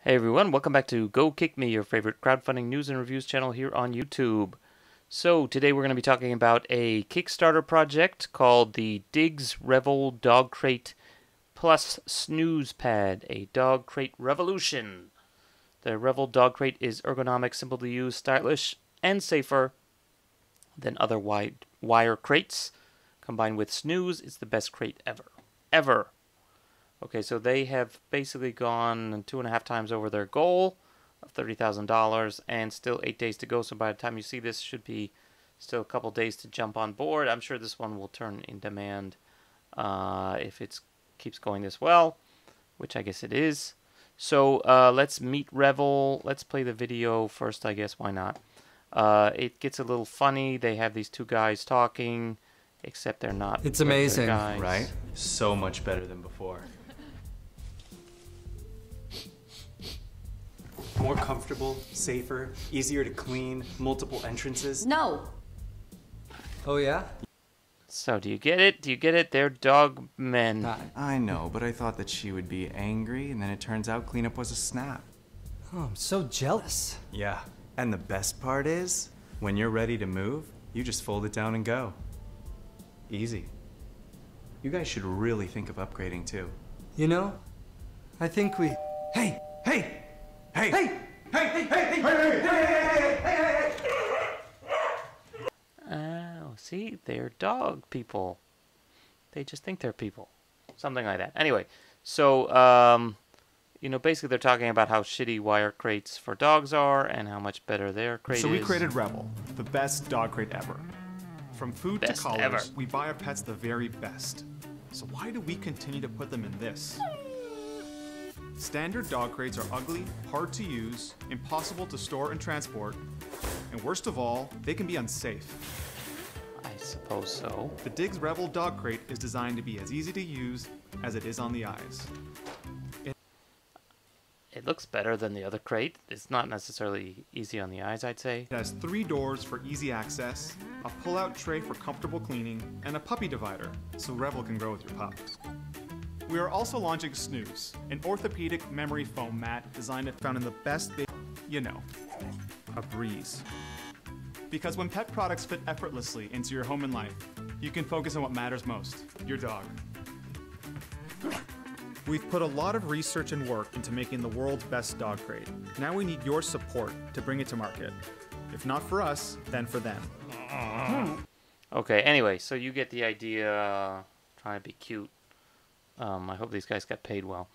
Hey everyone, welcome back to Go Kick Me, your favorite crowdfunding news and reviews channel here on YouTube. So today we're going to be talking about a Kickstarter project called the Relov Dog Crate plus Snooze Pad, a dog crate revolution. The Relov Dog Crate is ergonomic, simple to use, stylish, and safer than other wire crates. Combined with Snooze, it's the best crate ever. Ever. Okay, so they have basically gone 2.5 times over their goal of $30,000 and still 8 days to go. So by the time you see this, should be still a couple days to jump on board. I'm sure this one will turn in demand if it keeps going this well, which I guess it is. So let's meet Revel. Let's play the video first, I guess. Why not? It gets a little funny. They have these two guys talking, except they're not. It's amazing, guys. Right? So much better than before. More comfortable, safer, easier to clean, multiple entrances. No. Oh yeah? So do you get it? Do you get it? They're dog men. I know, but I thought that she would be angry, and then it turns out cleanup was a snap. Oh, I'm so jealous. Yeah, and the best part is, when you're ready to move, you just fold it down and go. Easy. You guys should really think of upgrading too. You know, I think we... Hey! Hey! Hey! Hey! Hey! Hey! Hey! Hey! Oh, see, they're dog people. They just think they're people. Something like that. Anyway, so, you know, basically they're talking about how shitty wire crates for dogs are and how much better their crate is. So we created Rebel, the best dog crate ever. From food to Best collars, ever. we buy our pets the very best. So why do we continue to put them in this? Standard dog crates are ugly, hard to use, impossible to store and transport, and worst of all, they can be unsafe. I suppose so. The Diggs Rebel Dog Crate is designed to be as easy to use as it is on the eyes. It looks better than the other crate. It's not necessarily easy on the eyes, I'd say. It has 3 doors for easy access, a pull-out tray for comfortable cleaning, and a puppy divider, so Rebel can grow with your pup. We are also launching Snooze, an orthopedic memory foam mat designed and found in the best, you know, a breeze. Because when pet products fit effortlessly into your home and life, you can focus on what matters most, your dog. We've put a lot of research and work into making the world's best dog crate. Now we need your support to bring it to market. If not for us, then for them. Okay, anyway, so you get the idea. Trying to be cute. I hope these guys got paid well.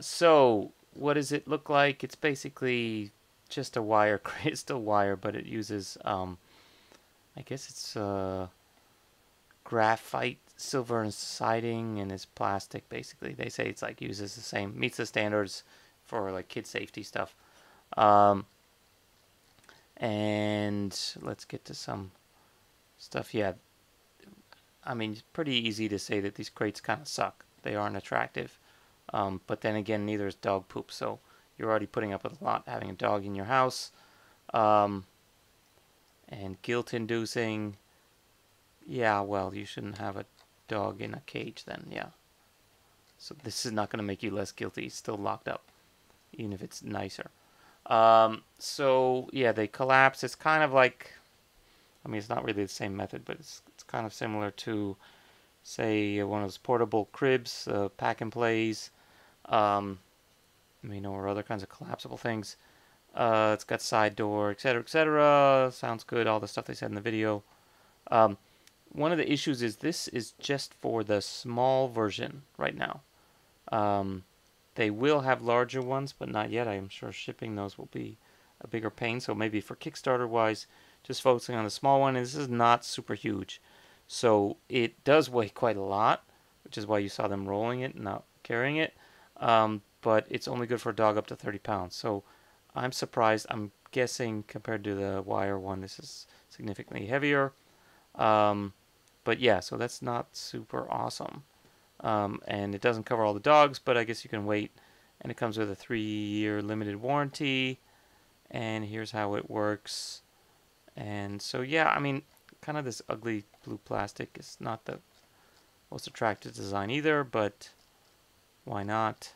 So, what does it look like? It's basically just a wire crate. It's still wire, but it uses, I guess it's graphite, silver, and siding, and it's plastic, basically. They say it's like uses the same, meets the standards for like kid safety stuff. And let's get to some stuff. Yeah. I mean, it's pretty easy to say that these crates kind of suck. They aren't attractive. But then again, neither is dog poop. So you're already putting up with a lot having a dog in your house. And guilt-inducing. Yeah, well, you shouldn't have a dog in a cage then, yeah. So this is not going to make you less guilty. It's still locked up, even if it's nicer. So, yeah, they collapse. It's kind of like... I mean, it's not really the same method, but it's kind of similar to, say, one of those portable cribs, pack and plays, or other kinds of collapsible things. It's got side door, etc., etc. Sounds good, all the stuff they said in the video. One of the issues is this is just for the small version right now. They will have larger ones, but not yet. I am sure shipping those will be a bigger pain, so maybe for Kickstarter-wise, just focusing on the small one. And this is not super huge. So it does weigh quite a lot, which is why you saw them rolling it and not carrying it. But it's only good for a dog up to 30 pounds. So I'm surprised. I'm guessing compared to the wire one, this is significantly heavier. But yeah, so that's not super awesome. And it doesn't cover all the dogs, but I guess you can wait. And it comes with a 3-year limited warranty. And here's how it works. And so, yeah, I mean, kind of this ugly blue plastic is not the most attractive design either, but why not?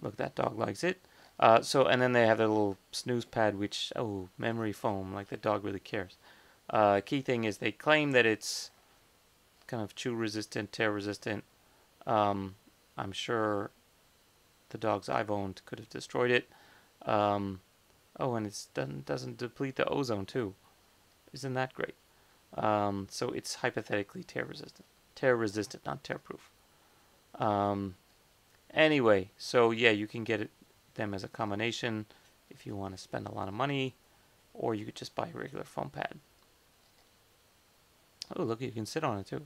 Look, that dog likes it. And then they have their little snooze pad, which, oh, memory foam, like the dog really cares. Key thing is they claim that it's kind of chew resistant, tear resistant. I'm sure the dogs I've owned could have destroyed it. Oh, and it doesn't deplete the ozone too. Isn't that great? So it's hypothetically tear resistant. Tear resistant, not tear proof. Anyway, so yeah, you can get them as a combination if you want to spend a lot of money, or you could just buy a regular foam pad. Oh, look, you can sit on it too.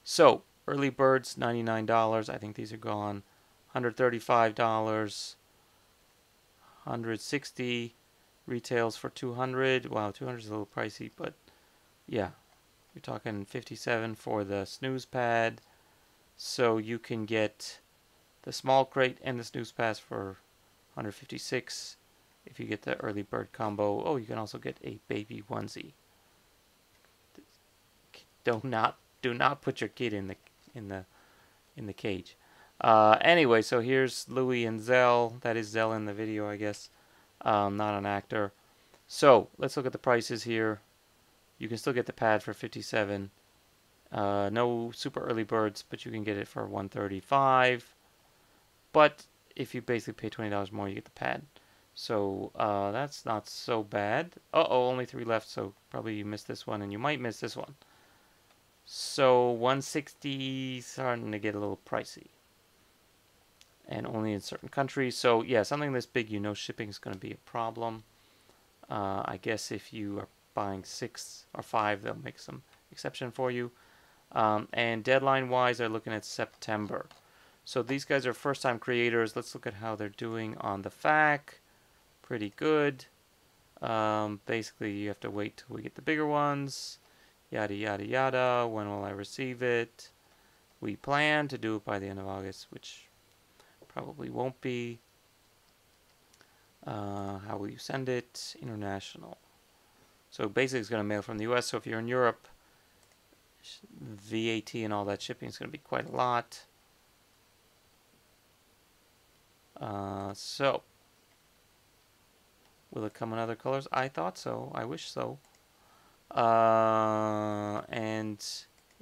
So, early birds, $99. I think these are gone. $135. $160. Retails for $200. Wow, $200 is a little pricey, but yeah. You're talking $57 for the snooze pad. So you can get the small crate and the snooze pass for $156 if you get the early bird combo. Oh, you can also get a baby onesie. Do not put your kid in the cage. Anyway, so here's Louie and Zell. That is Zell in the video, I guess. Not an actor. So let's look at the prices here. You can still get the pad for $57. No super early birds, but you can get it for $135. But if you basically pay $20 more, you get the pad. So that's not so bad. Uh-oh, only 3 left, so probably you missed this one, and you might miss this one. So $160 starting to get a little pricey. And only in certain countries. So yeah, something this big, you know shipping is going to be a problem. I guess if you are buying 6 or 5, they'll make some exception for you. And deadline-wise, they're looking at September. So these guys are first-time creators. Let's look at how they're doing on the FAQ. Pretty good. Basically, you have to wait till we get the bigger ones. Yada, yada, yada. When will I receive it? We plan to do it by the end of August, which probably won't be. How will you send it? International. So basically, it's going to mail from the US. So if you're in Europe, VAT and all that shipping is going to be quite a lot. So, will it come in other colors? I thought so. I wish so. And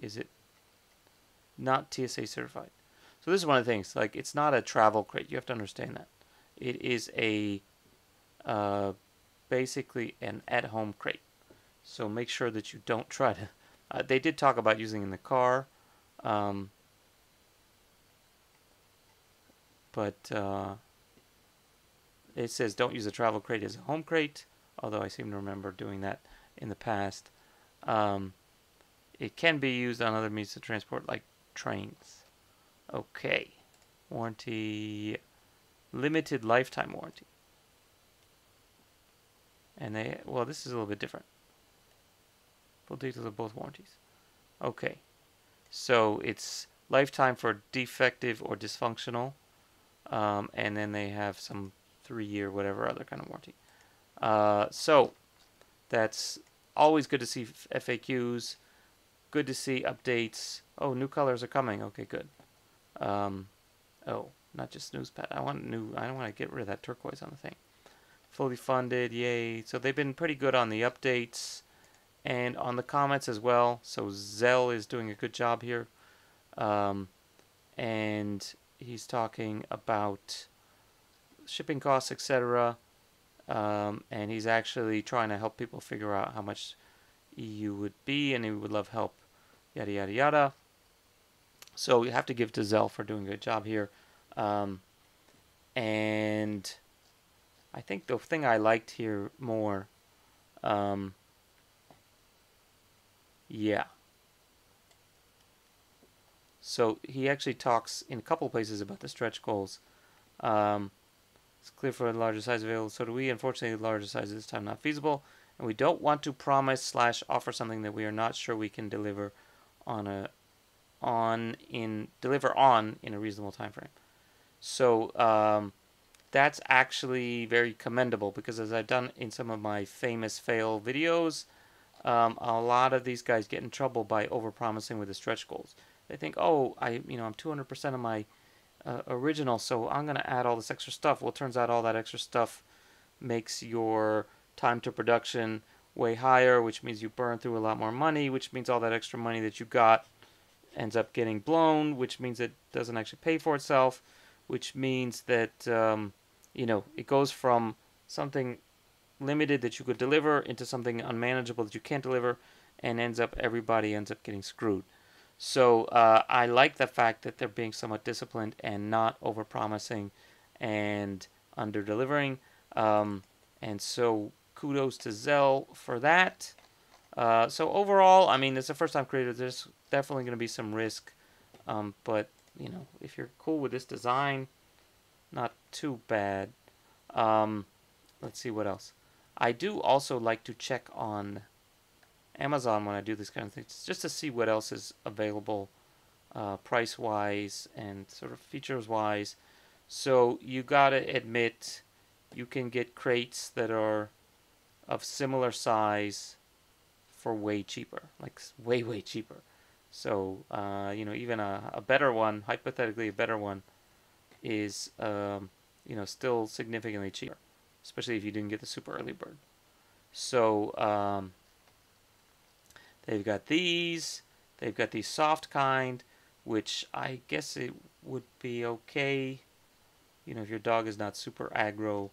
is it not TSA certified? So this is one of the things. Like, it's not a travel crate. You have to understand that. It is a basically an at-home crate. So make sure that you don't try to. They did talk about using in the car, but it says don't use a travel crate as a home crate, although I seem to remember doing that in the past. It can be used on other means of transport like trains. Okay. Warranty, limited lifetime warranty. And this is a little bit different. Full details of both warranties. Okay. So it's lifetime for defective or dysfunctional. And then they have some 3-year whatever other kind of warranty. So that's always good to see FAQs. Good to see updates. Oh, new colors are coming. Okay, good. Oh, not just snooze pad. I don't want to get rid of that turquoise on the thing. Fully funded, yay. So they've been pretty good on the updates and on the comments as well. So Zell is doing a good job here. And he's talking about shipping costs, etc. And he's actually trying to help people figure out how much EU would be, and he would love help, yada, yada, yada. So you have to give to Zell for doing a good job here. And I think the thing I liked here more, yeah. So he actually talks in a couple places about the stretch goals. It's clear for the larger size available, so do we. Unfortunately, the larger size is this time not feasible, and we don't want to promise / offer something that we are not sure we can deliver on in a reasonable time frame. So that's actually very commendable, because as I've done in some of my famous fail videos, a lot of these guys get in trouble by overpromising with the stretch goals. They think, oh, I'm 200% of my original, so I'm going to add all this extra stuff. Well, it turns out all that extra stuff makes your time to production way higher, which means you burn through a lot more money, which means all that extra money that you got ends up getting blown, which means it doesn't actually pay for itself, which means that, it goes from something limited that you could deliver into something unmanageable that you can't deliver, and everybody ends up getting screwed. So I like the fact that they're being somewhat disciplined and not over-promising and under-delivering. And so kudos to Zell for that. So overall, I mean, it's a first-time creator. There's definitely going to be some risk. But, if you're cool with this design, not too bad. Let's see what else. I do also like to check on Amazon when I do this kind of things, just to see what else is available price-wise and sort of features-wise. So you gotta admit, you can get crates that are of similar size for way cheaper, like way, way cheaper. So, even a better one, hypothetically a better one, is, still significantly cheaper, especially if you didn't get the super early bird. So, they've got these soft kind, which I guess it would be okay, if your dog is not super aggro,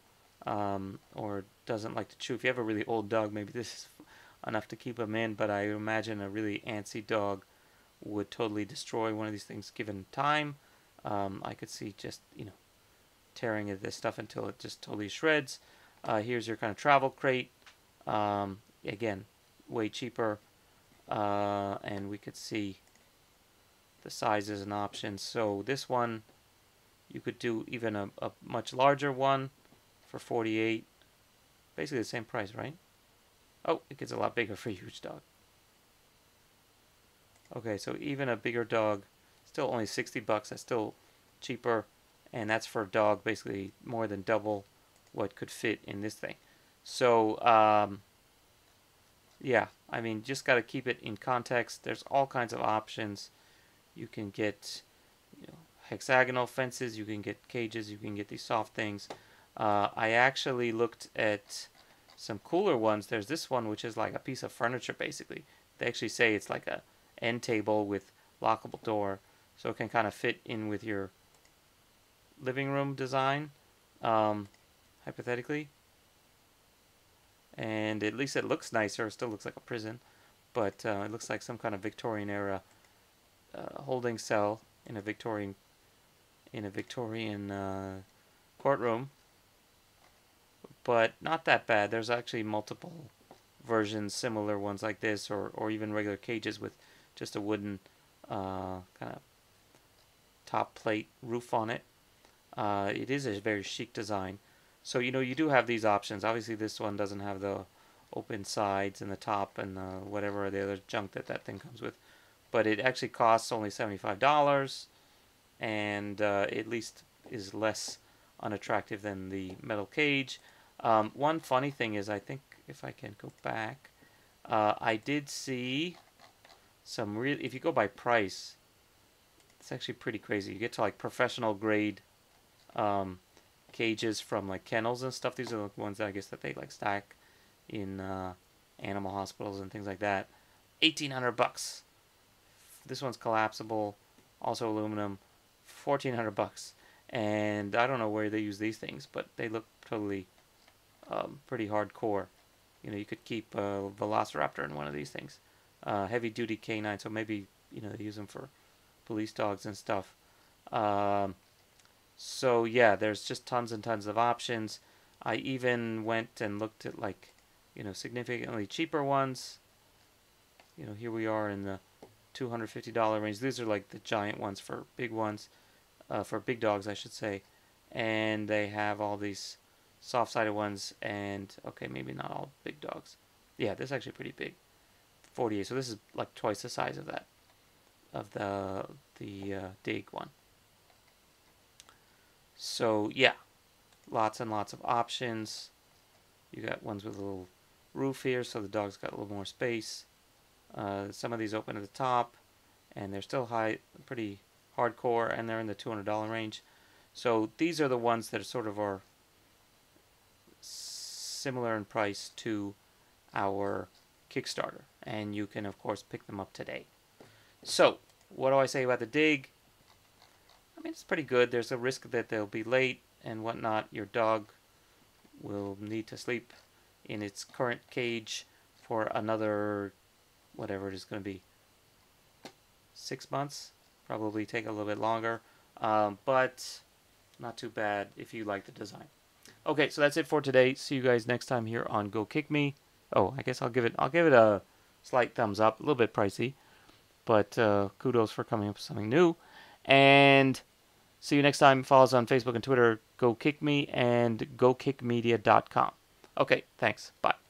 or doesn't like to chew. If you have a really old dog, maybe this is enough to keep him in, but I imagine a really antsy dog would totally destroy one of these things given time. I could see just, tearing at this stuff until it just totally shreds. Here's your kind of travel crate. Again, way cheaper. And we could see the sizes and options. So this one, you could do even a much larger one for $48. Basically the same price, right? Oh, it gets a lot bigger for a huge dog. Okay, so even a bigger dog, still only $60. That's still cheaper, and that's for a dog basically more than double what could fit in this thing. So, yeah, I mean, just got to keep it in context. There's all kinds of options. You can get, hexagonal fences. You can get cages. You can get these soft things. I actually looked at some cooler ones. There's this one, which is like a piece of furniture, basically. They actually say it's like a end table with lockable door, so it can kind of fit in with your living room design, hypothetically. And at least it looks nicer. It still looks like a prison, but it looks like some kind of Victorian era holding cell in a Victorian courtroom. But not that bad. There's actually multiple versions, similar ones like this, or even regular cages with just a wooden kind of top plate roof on it. It is a very chic design. So, you do have these options. Obviously, this one doesn't have the open sides and the top and whatever the other junk that thing comes with. But it actually costs only $75, and at least is less unattractive than the metal cage. One funny thing is, I think if I can go back, I did see some real. If you go by price, it's actually pretty crazy. You get to like professional grade cages from like kennels and stuff. These are the ones that I guess that they like stack in animal hospitals and things like that. $1,800. This one's collapsible, also aluminum. $1,400. And I don't know where they use these things, but they look totally pretty hardcore. You could keep a Velociraptor in one of these things. Heavy duty canine, so maybe they use them for police dogs and stuff. So yeah, there's just tons and tons of options. I even went and looked at like significantly cheaper ones. Here we are in the $250 range. These are like the giant ones for big ones, for big dogs, I should say. And they have all these soft-sided ones, and okay, maybe not all big dogs. Yeah, this is actually pretty big. 48. So this is like twice the size of that, of the Dig one. So yeah, lots and lots of options. You got ones with a little roof here, so the dog's got a little more space. Some of these open at the top, and they're still pretty hardcore, and they're in the $200 range. So these are the ones that are sort of are similar in price to our Kickstarter, and you can of course pick them up today. So what do I say about the Dig? I mean, it's pretty good. There's a risk that they'll be late and whatnot. Your dog will need to sleep in its current cage for another, whatever it is going to be, 6 months. Probably take a little bit longer, but not too bad if you like the design. Okay, so that's it for today. See you guys next time here on Go Kick Me. Oh, I guess I'll give it a slight thumbs up. A little bit pricey, but kudos for coming up with something new. And see you next time. Follow us on Facebook and Twitter. Go Kick Me and GoKickMedia.com. Okay, thanks. Bye.